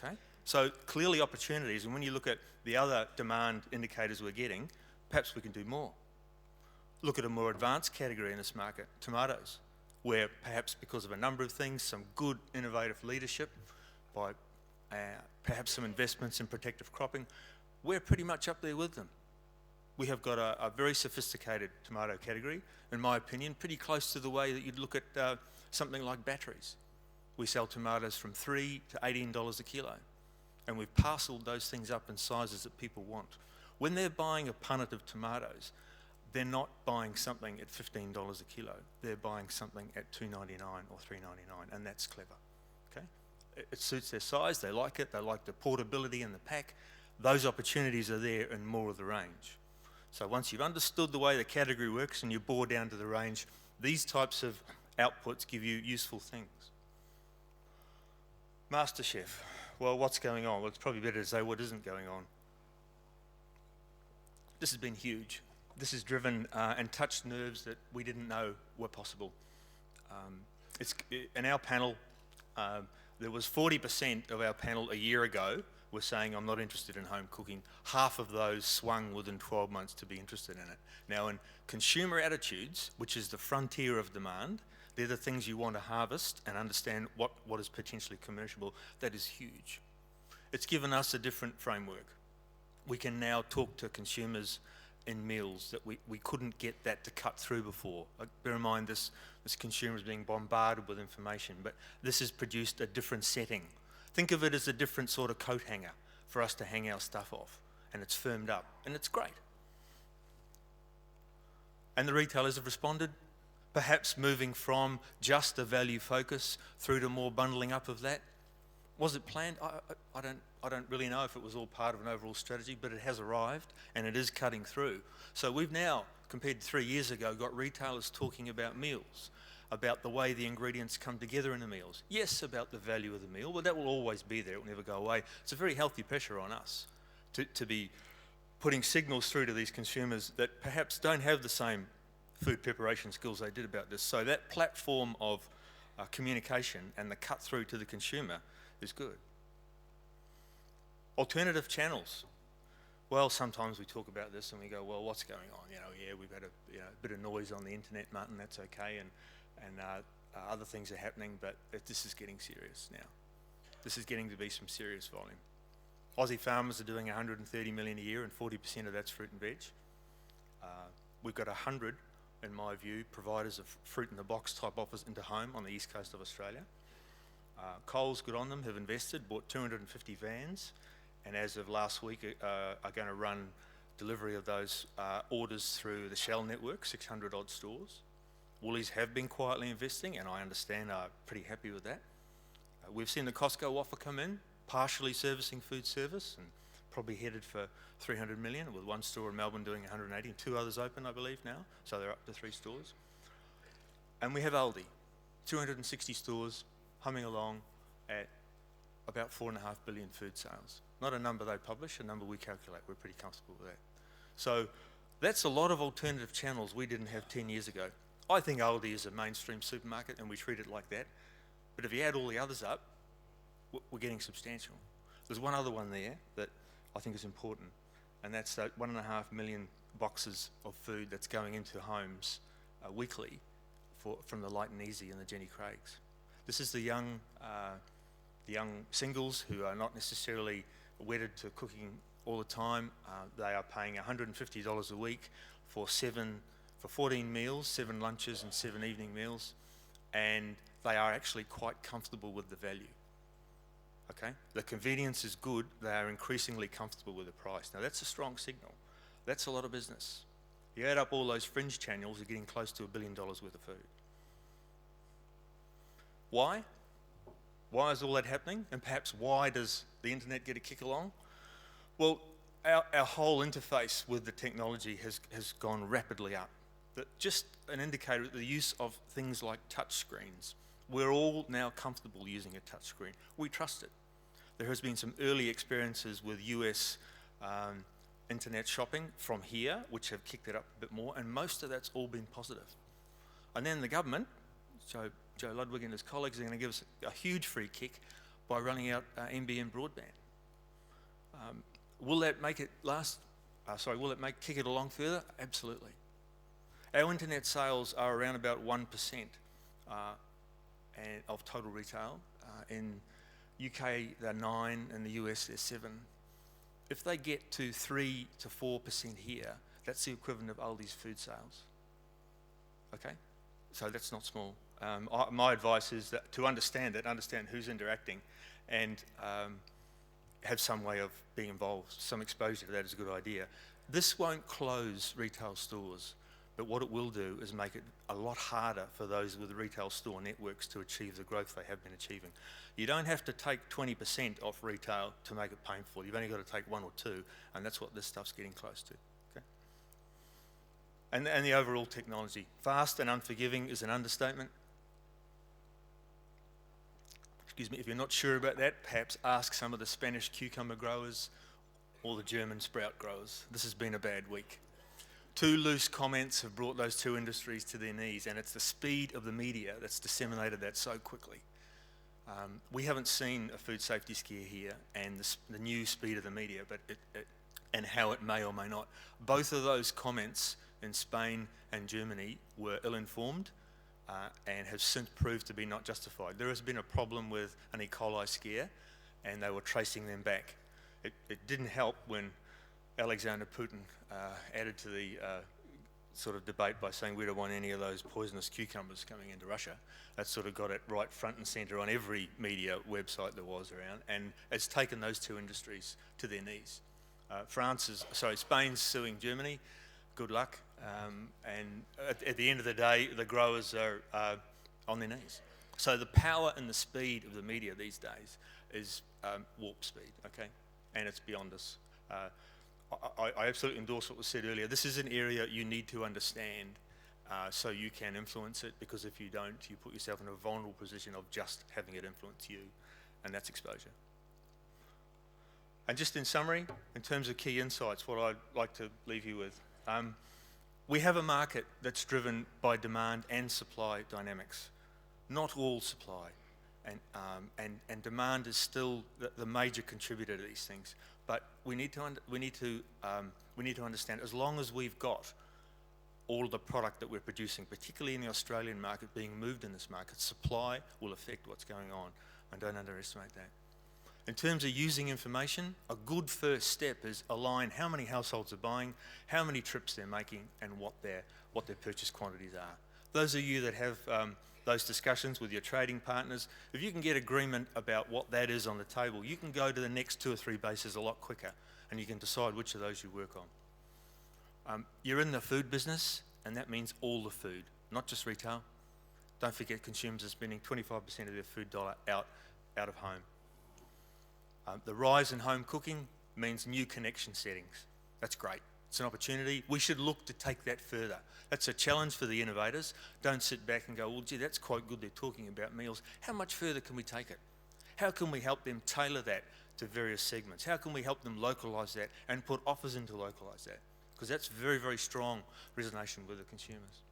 okay? So clearly opportunities, and when you look at the other demand indicators we're getting, perhaps we can do more. Look at a more advanced category in this market, tomatoes, where perhaps because of a number of things, some good innovative leadership by perhaps some investments in protective cropping, we're pretty much up there with them. We have got a very sophisticated tomato category, in my opinion, pretty close to the way that you'd look at something like batteries. We sell tomatoes from $3 to $18 a kilo, and we've parcelled those things up in sizes that people want. When they're buying a punnet of tomatoes, they're not buying something at $15 a kilo. They're buying something at $2.99 or $3.99, and that's clever, okay? It suits their size, they like it, they like the portability in the pack. Those opportunities are there in more of the range. So once you've understood the way the category works and you bore down to the range, these types of outputs give you useful things. MasterChef, well, what's going on? Well, it's probably better to say what isn't going on. This has been huge. This has driven and touched nerves that we didn't know were possible. In our panel, there was 40% of our panel a year ago were saying, I'm not interested in home cooking. Half of those swung within 12 months to be interested in it. Now, in consumer attitudes, which is the frontier of demand, they're the things you want to harvest and understand what is potentially commerciable. That is huge. It's given us a different framework. We can now talk to consumers in meals that we couldn't get that to cut through before. Bear in mind, this consumer is being bombarded with information, but this has produced a different setting. Think of it as a different sort of coat hanger for us to hang our stuff off, and it's firmed up, and it's great. And the retailers have responded, perhaps moving from just a value focus through to more bundling up of that. Was it planned? I don't really know if it was all part of an overall strategy, but it has arrived and it is cutting through. So we've now, compared to 3 years ago, got retailers talking about meals, about the way the ingredients come together in the meals. Yes, about the value of the meal, but that will always be there, it will never go away. It's a very healthy pressure on us to be putting signals through to these consumers that perhaps don't have the same food preparation skills they did about this. So that platform of communication and the cut through to the consumer is good. Alternative channels. Well, sometimes we talk about this and we go, well, what's going on? Yeah, we've had a bit of noise on the internet, Martin, that's okay, and other things are happening, but this is getting serious now. This is getting to be some serious volume. Aussie farmers are doing 130 million a year, and 40% of that's fruit and veg. We've got 100, in my view, providers of fruit in the box type offers into home on the east coast of Australia. Coles, good on them, have invested, bought 250 vans, and as of last week are going to run delivery of those orders through the Shell network, 600 odd stores. Woolies have been quietly investing, and I understand are pretty happy with that. We've seen the Costco offer come in, partially servicing food service, and probably headed for 300 million, with one store in Melbourne doing 180 and 2 others open, I believe, now, so they're up to 3 stores. And we have Aldi, 260 stores, humming along at about 4.5 billion food sales. Not a number they publish, a number we calculate. We're pretty comfortable with that. So that's a lot of alternative channels we didn't have 10 years ago. I think Aldi is a mainstream supermarket and we treat it like that. But if you add all the others up, we're getting substantial. There's one other one there that I think is important, and that's that 1.5 million boxes of food that's going into homes weekly from the Light and Easy and the Jenny Craigs. This is the young singles who are not necessarily wedded to cooking all the time. They are paying $150 a week for 14 meals, 7 lunches and 7 evening meals, and they are actually quite comfortable with the value. Okay? The convenience is good, they are increasingly comfortable with the price. Now that's a strong signal. That's a lot of business. You add up all those fringe channels, you're getting close to $1 billion worth of food. Why? Why is all that happening? And perhaps why does the internet get a kick along? Well, our whole interface with the technology has gone rapidly up. Just an indicator, the use of things like touch screens. We're all now comfortable using a touch screen. We trust it. There has been some early experiences with US internet shopping from here, which have kicked it up a bit more, and most of that's all been positive. And then the government, Joe Ludwig and his colleagues are going to give us a huge free kick by running out NBN broadband. Will that make it kick it along further? Absolutely. Our internet sales are around about 1% of total retail. In UK, they're 9, in the US, they're 7. If they get to 3 to 4% here, that's the equivalent of Aldi's food sales. Okay? So that's not small. My advice is that to understand it, understand who's interacting, and have some way of being involved. Some exposure to that is a good idea. This won't close retail stores, but what it will do is make it a lot harder for those with retail store networks to achieve the growth they have been achieving. You don't have to take 20% off retail to make it painful. You've only got to take 1 or 2, and that's what this stuff's getting close to. Okay? And the overall technology. Fast and unforgiving is an understatement. Excuse me, if you're not sure about that, perhaps ask some of the Spanish cucumber growers or the German sprout growers. This has been a bad week. 2 loose comments have brought those 2 industries to their knees, and it's the speed of the media that's disseminated that so quickly. We haven't seen a food safety scare here, and the new speed of the media, but and how it may or may not. Both of those comments in Spain and Germany were ill-informed and have since proved to be not justified. There has been a problem with an E. coli scare, and they were tracing them back. It didn't help when Alexander Putin added to the sort of debate by saying we don't want any of those poisonous cucumbers coming into Russia. That sort of got it right front and centre on every media website there was around, and it's taken those 2 industries to their knees. Spain's suing Germany. Good luck. And at the end of the day, the growers are on their knees. So the power and the speed of the media these days is warp speed, okay? And it's beyond us. I absolutely endorse what was said earlier. This is an area you need to understand so you can influence it, because if you don't, you put yourself in a vulnerable position of just having it influence you, and that's exposure. And just in summary, in terms of key insights, what I'd like to leave you with. We have a market that's driven by demand and supply dynamics, not all supply. And demand is still the major contributor to these things. But we need to understand, as long as we've got all of the product that we're producing, particularly in the Australian market, being moved in this market, supply will affect what's going on, and don't underestimate that. In terms of using information, a good first step is align how many households are buying, how many trips they're making, and what their purchase quantities are. Those of you that have those discussions with your trading partners, if you can get agreement about what that is on the table, you can go to the next 2 or 3 bases a lot quicker, and you can decide which of those you work on. You're in the food business, and that means all the food, not just retail. Don't forget, consumers are spending 25% of their food dollar out of home. The rise in home cooking means new connection settings. That's great. It's an opportunity. We should look to take that further. That's a challenge for the innovators. Don't sit back and go, well, gee, that's quite good. They're talking about meals. How much further can we take it? How can we help them tailor that to various segments? How can we help them localise that and put offers in to localise that? Because that's very, very strong resonation with the consumers.